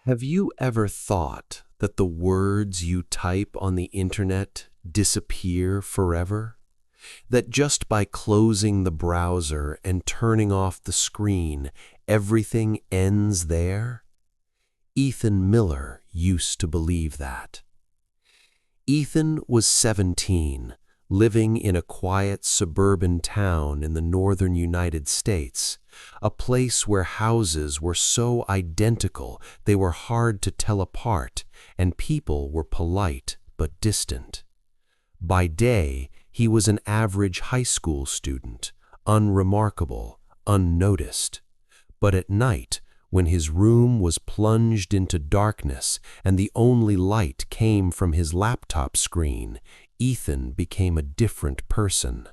Have you ever thought that the words you type on the internet disappear forever? That just by closing the browser and turning off the screen, everything ends there? Ethan Miller used to believe that. Ethan was 17, living in a quiet suburban town in the northern United States, a place where houses were so identical they were hard to tell apart, and people were polite but distant. By day, he was an average high school student, unremarkable, unnoticed. But at night, when his room was plunged into darkness and the only light came from his laptop screen, Ethan became a different person.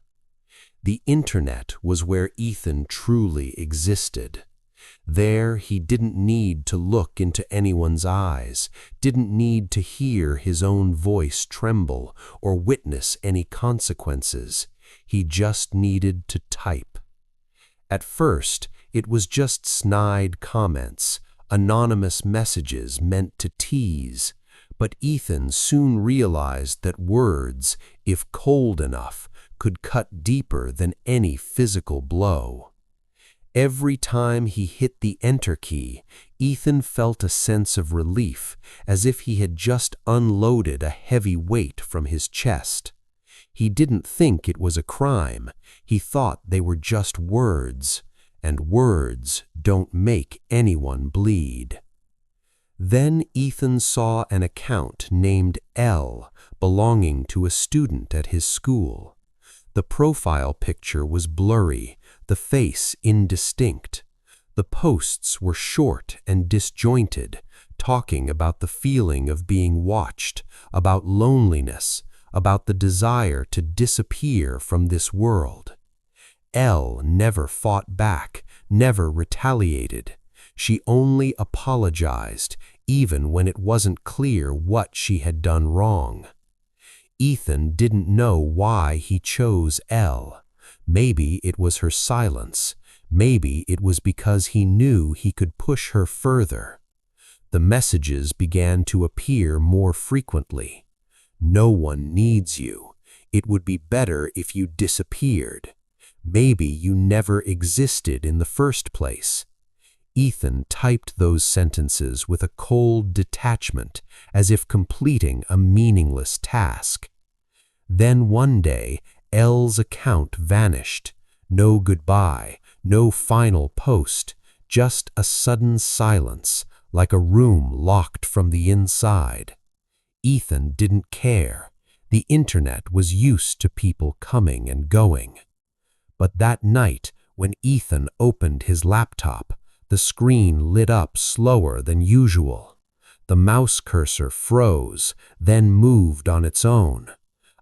The internet was where Ethan truly existed. There he didn't need to look into anyone's eyes, didn't need to hear his own voice tremble or witness any consequences. He just needed to type. At first, it was just snide comments, anonymous messages meant to tease. But Ethan soon realized that words, if cold enough, could cut deeper than any physical blow. Every time he hit the enter key, Ethan felt a sense of relief, as if he had just unloaded a heavy weight from his chest. He didn't think it was a crime. He thought they were just words, and words don't make anyone bleed. Then Ethan saw an account named L belonging to a student at his school. The profile picture was blurry, the face indistinct. The posts were short and disjointed, talking about the feeling of being watched, about loneliness, about the desire to disappear from this world. Elle never fought back, never retaliated. She only apologized, even when it wasn't clear what she had done wrong. Ethan didn't know why he chose Elle. Maybe it was her silence. Maybe it was because he knew he could push her further. The messages began to appear more frequently. No one needs you. It would be better if you disappeared. Maybe you never existed in the first place. Ethan typed those sentences with a cold detachment, as if completing a meaningless task. Then one day, Elle's account vanished. No goodbye, no final post, just a sudden silence, like a room locked from the inside. Ethan didn't care. The internet was used to people coming and going. But that night, when Ethan opened his laptop, the screen lit up slower than usual. The mouse cursor froze, then moved on its own.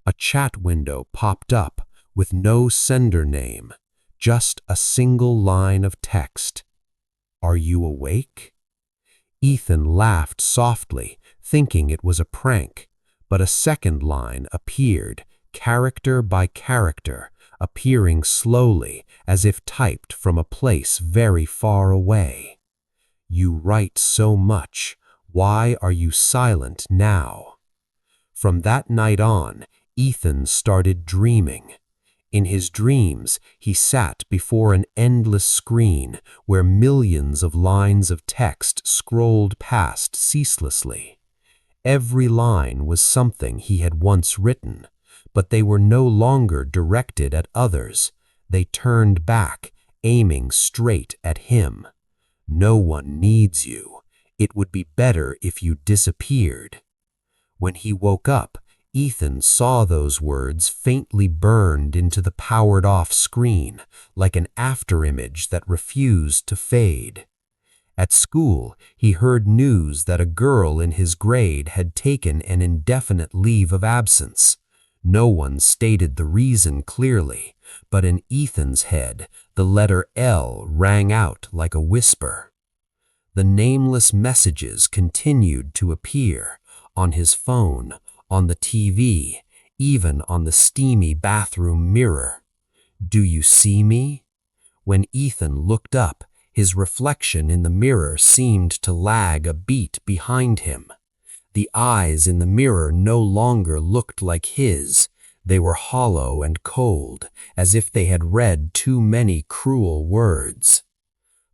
A chat window popped up with no sender name, just a single line of text. "Are you awake?" Ethan laughed softly, thinking it was a prank, but a second line appeared, character by character, appearing slowly, as if typed from a place very far away. "You write so much. Why are you silent now?" From that night on, Ethan started dreaming. In his dreams, he sat before an endless screen where millions of lines of text scrolled past ceaselessly. Every line was something he had once written, but they were no longer directed at others. They turned back, aiming straight at him. "No one needs you. It would be better if you disappeared." When he woke up, Ethan saw those words faintly burned into the powered-off screen, like an afterimage that refused to fade. At school, he heard news that a girl in his grade had taken an indefinite leave of absence. No one stated the reason clearly, but in Ethan's head, the letter L rang out like a whisper. The nameless messages continued to appear on his phone, on the TV, even on the steamy bathroom mirror. "Do you see me?" When Ethan looked up, His reflection in the mirror seemed to lag a beat behind him. The eyes in the mirror no longer looked like his. They were hollow and cold, as if they had read too many cruel words.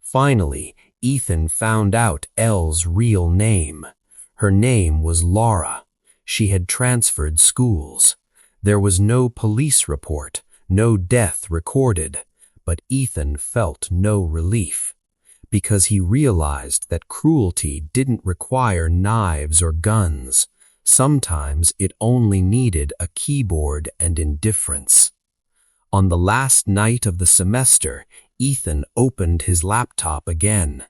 Finally, Ethan found out Elle's real name. Her name was Laura. She had transferred schools. There was no police report, no death recorded, but Ethan felt no relief, because he realized that cruelty didn't require knives or guns. Sometimes it only needed a keyboard and indifference. On the last night of the semester, Ethan opened his laptop again.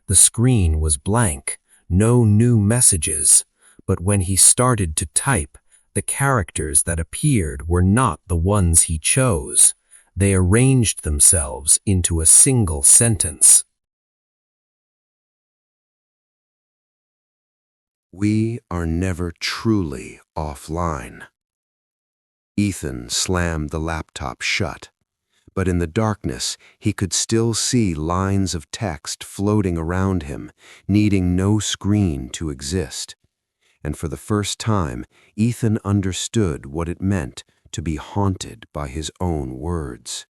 The screen was blank, no new messages, but when he started to type, the characters that appeared were not the ones he chose. They arranged themselves into a single sentence. We are never truly offline. Ethan slammed the laptop shut, but in the darkness he could still see lines of text floating around him, needing no screen to exist. And for the first time, Ethan understood what it meant to be haunted by his own words.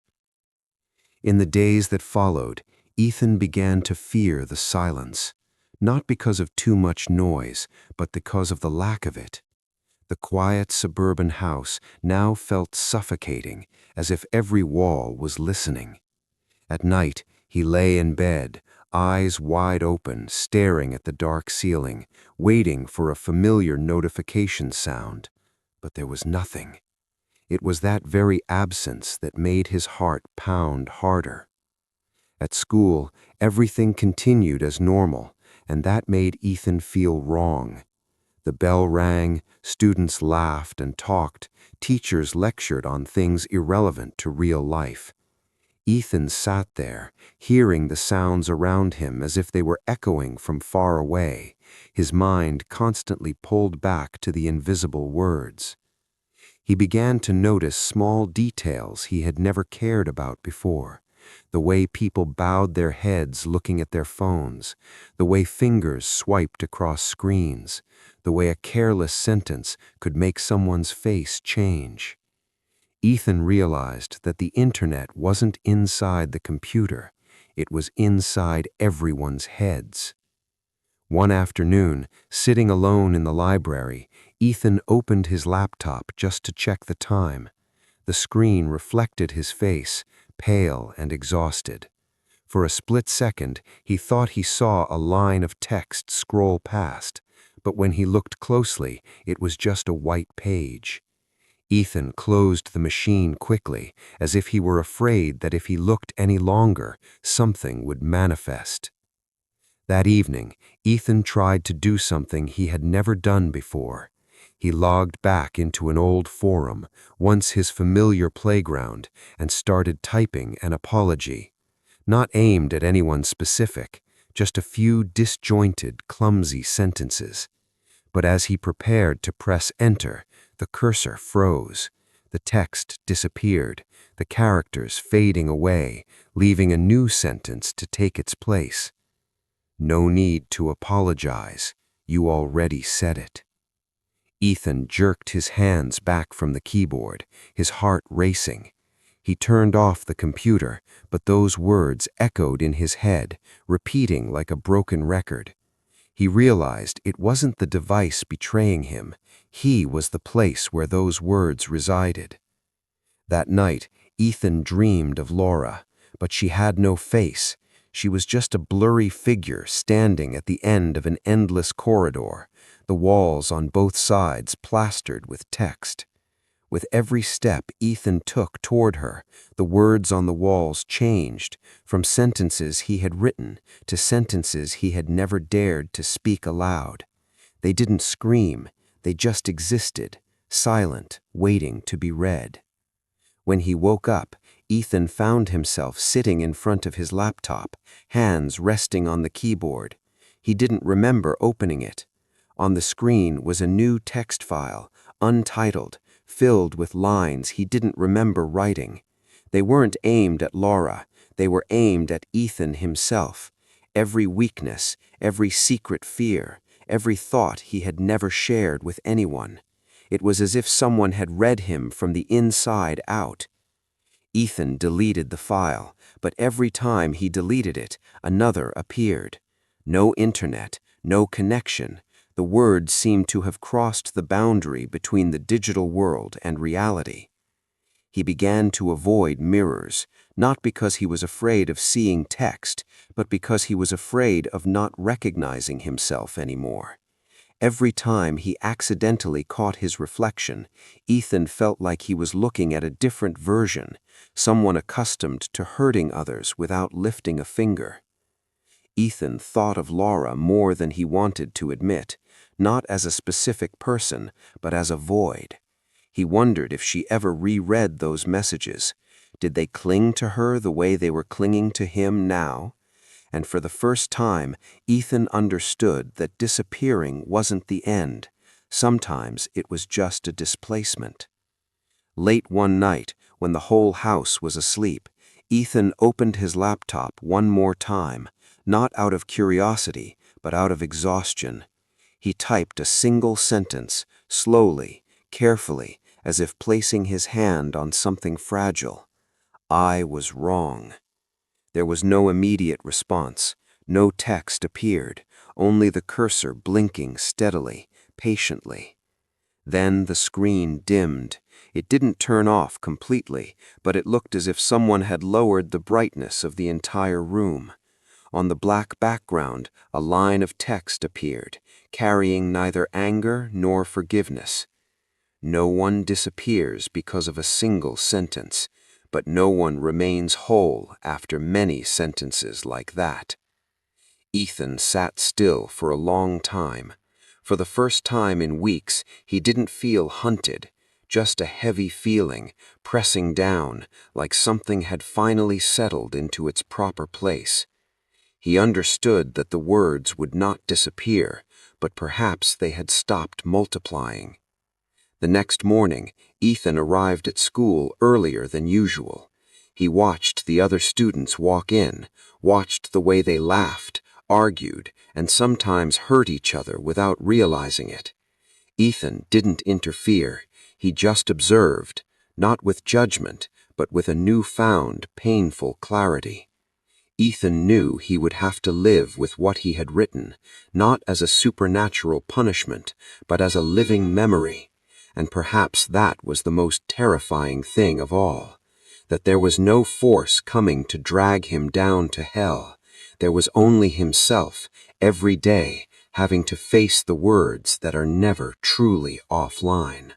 In the days that followed, Ethan began to fear the silence, not because of too much noise, but because of the lack of it. The quiet suburban house now felt suffocating, as if every wall was listening. At night, he lay in bed, eyes wide open, staring at the dark ceiling, waiting for a familiar notification sound. But there was nothing. It was that very absence that made his heart pound harder. At school, everything continued as normal, and that made Ethan feel wrong. The bell rang, students laughed and talked, teachers lectured on things irrelevant to real life. Ethan sat there, hearing the sounds around him as if they were echoing from far away, his mind constantly pulled back to the invisible words. He began to notice small details he had never cared about before. The way people bowed their heads looking at their phones, the way fingers swiped across screens, the way a careless sentence could make someone's face change. Ethan realized that the internet wasn't inside the computer, it was inside everyone's heads. One afternoon, sitting alone in the library, Ethan opened his laptop just to check the time. The screen reflected his face, pale and exhausted. For a split second, he thought he saw a line of text scroll past, but when he looked closely, it was just a white page. Ethan closed the machine quickly, as if he were afraid that if he looked any longer, something would manifest. That evening, Ethan tried to do something he had never done before. He logged back into an old forum, once his familiar playground, and started typing an apology. Not aimed at anyone specific, just a few disjointed, clumsy sentences. But as he prepared to press enter, the cursor froze. The text disappeared, the characters fading away, leaving a new sentence to take its place. No need to apologize. You already said it. Ethan jerked his hands back from the keyboard, his heart racing. He turned off the computer, but those words echoed in his head, repeating like a broken record. He realized it wasn't the device betraying him. He was the place where those words resided. That night, Ethan dreamed of Laura, but she had no face. She was just a blurry figure standing at the end of an endless corridor, the walls on both sides plastered with text. With every step Ethan took toward her, the words on the walls changed, from sentences he had written to sentences he had never dared to speak aloud. They didn't scream, they just existed, silent, waiting to be read. When he woke up, Ethan found himself sitting in front of his laptop, hands resting on the keyboard. He didn't remember opening it. On the screen was a new text file, untitled, filled with lines he didn't remember writing. They weren't aimed at Laura. They were aimed at Ethan himself. Every weakness, every secret fear, every thought he had never shared with anyone. It was as if someone had read him from the inside out. Ethan deleted the file, but every time he deleted it, another appeared. No internet, no connection. The words seemed to have crossed the boundary between the digital world and reality. He began to avoid mirrors, not because he was afraid of seeing text, but because he was afraid of not recognizing himself anymore. Every time he accidentally caught his reflection, Ethan felt like he was looking at a different version, someone accustomed to hurting others without lifting a finger. Ethan thought of Laura more than he wanted to admit, not as a specific person, but as a void. He wondered if she ever reread those messages. Did they cling to her the way they were clinging to him now? And for the first time, Ethan understood that disappearing wasn't the end. Sometimes it was just a displacement. Late one night, when the whole house was asleep, Ethan opened his laptop one more time, not out of curiosity, but out of exhaustion. He typed a single sentence, slowly, carefully, as if placing his hand on something fragile. I was wrong. There was no immediate response. No text appeared, only the cursor blinking steadily, patiently. Then the screen dimmed. It didn't turn off completely, but it looked as if someone had lowered the brightness of the entire room. On the black background, a line of text appeared, carrying neither anger nor forgiveness. No one disappears because of a single sentence, but no one remains whole after many sentences like that. Ethan sat still for a long time. For the first time in weeks, he didn't feel hunted, just a heavy feeling, pressing down, like something had finally settled into its proper place. He understood that the words would not disappear, but perhaps they had stopped multiplying. The next morning, Ethan arrived at school earlier than usual. He watched the other students walk in, watched the way they laughed, argued, and sometimes hurt each other without realizing it. Ethan didn't interfere. He just observed, not with judgment, but with a newfound, painful clarity. Ethan knew he would have to live with what he had written, not as a supernatural punishment, but as a living memory. And perhaps that was the most terrifying thing of all, that there was no force coming to drag him down to hell. There was only himself, every day, having to face the words that are never truly offline.